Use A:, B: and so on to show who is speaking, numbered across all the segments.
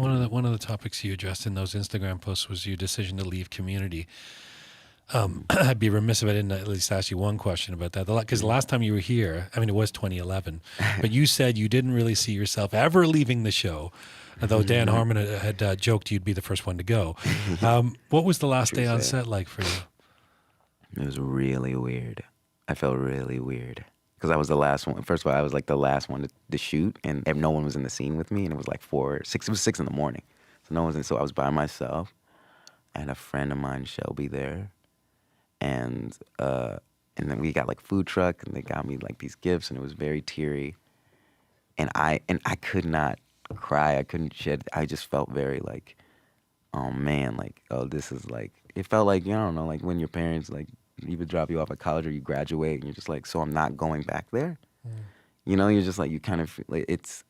A: One of the topics you addressed in those Instagram posts was your decision to leave Community. I'd be remiss if I didn't at least ask you one question about that. Because the last time you were here, I mean, it was 2011, but you said you didn't really see yourself ever leaving the show, though Dan Harmon had joked you'd be the first one to go. What was the last day on set like for you?
B: It was really weird. I felt really weird. Because I was the last one. First of all, I was like the last one to shoot, and no one was in the scene with me, and it was like 6, it was 6 in the morning. So no one was in, so I was by myself. I had a friend of mine, Shelby, there. And then we got like food truck, and they got me like these gifts, and it was very teary. And I could not cry, I couldn't shed. I just felt very like, oh man, like, oh, this is like, it felt like, you don't know, like when your parents like either drop you off at college or you graduate, and you're just like, so I'm not going back there. You know, you're just like, you kind of like it's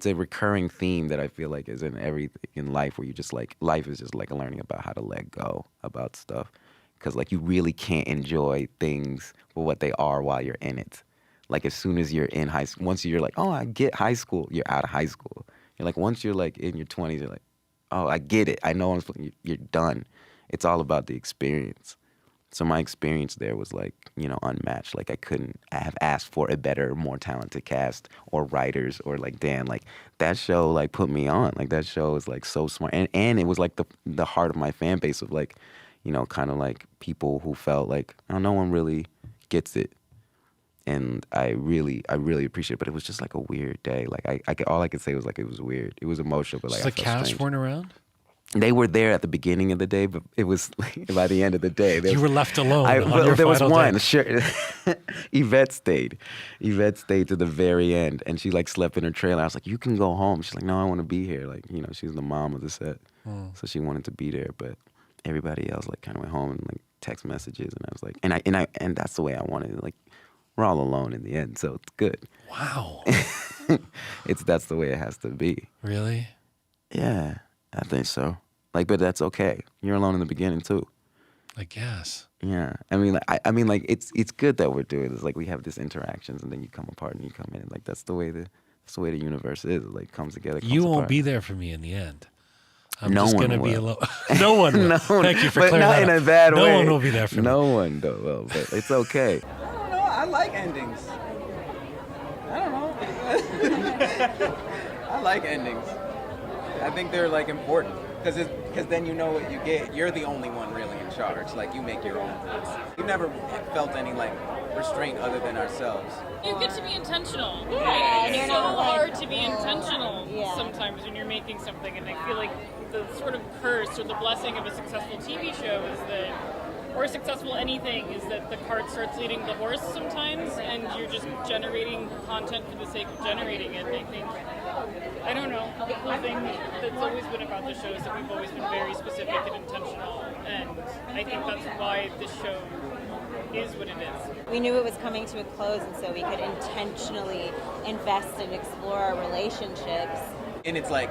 B: a recurring theme that I feel like is in everything in life, where you just like, life is just like learning about how to let go about stuff, because like you really can't enjoy things for what they are while you're in it. Like as soon as you're in high school, once you're like, oh, I get high school, you're out of high school. You're like, once you're like in your 20s, you're like, oh, I get it. I know you're done. It's all about the experience. So my experience there was like, you know, unmatched. Like I couldn't have asked for a better, more talented cast or writers or like Dan. Like that show like put me on. Like that show was like so smart. And it was like the heart of my fan base of like, you know, kind of like people who felt like, oh, no one really gets it. And I really appreciate it. But it was just like a weird day. Like all I could say was like it was weird. It was emotional, but like
A: So
B: I
A: the
B: felt
A: cast
B: strange.
A: weren't around?
B: They were there at the beginning of the day, but it was like, by the end of the day.
A: You were left alone on your
B: there was
A: final
B: one.
A: day.
B: Sure. Yvette stayed. Yvette stayed to the very end, and she like slept in her trailer. I was like, "You can go home." She's like, "No, I want to be here." Like, you know, she's the mom of the set, so she wanted to be there. But everybody else like kind of went home and like text messages, and I was like, and that's the way I wanted it. Like, we're all alone in the end, so it's good.
A: Wow.
B: That's the way it has to be.
A: Really?
B: Yeah, I think so. Like, but that's okay. You're alone in the beginning too.
A: I guess.
B: Yeah, I mean, like, it's good that we're doing this. Like, we have these interactions, and then you come apart and you come in. And, like, that's the way the universe is. It, like, comes together. Comes
A: You won't
B: apart.
A: be there for me in the end. I'm
B: No
A: just
B: one
A: going to be
B: will.
A: alone. No one will.
B: No,
A: Thank you for
B: but
A: clearing
B: not
A: that
B: in
A: up.
B: a bad way.
A: No one will be there for me.
B: No one will, but it's okay.
C: I don't know. I like endings. I don't know. I like endings. I think they're like important because then you know what you get. You're the only one really in charge. Like you make your own rules. We've never felt any like restraint other than ourselves.
D: You get to be intentional.
E: Yeah,
D: It's
E: you're
D: so
E: not like-
D: hard to be intentional
E: Yeah.
D: sometimes when you're making something, and I feel like the sort of curse or the blessing of a successful TV show is that, or successful anything, is that the cart starts leading the horse sometimes, and you're just generating content for the sake of generating it. And I think, I don't know, the cool thing that's always been about the show is that we've always been very specific and intentional, and I think that's why this show is what it is.
E: We knew it was coming to a close, and so we could intentionally invest and explore our relationships.
C: And it's like,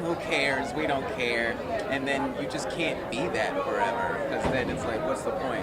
C: who cares? We don't care. And then you just can't be that forever because then it's like, what's the point?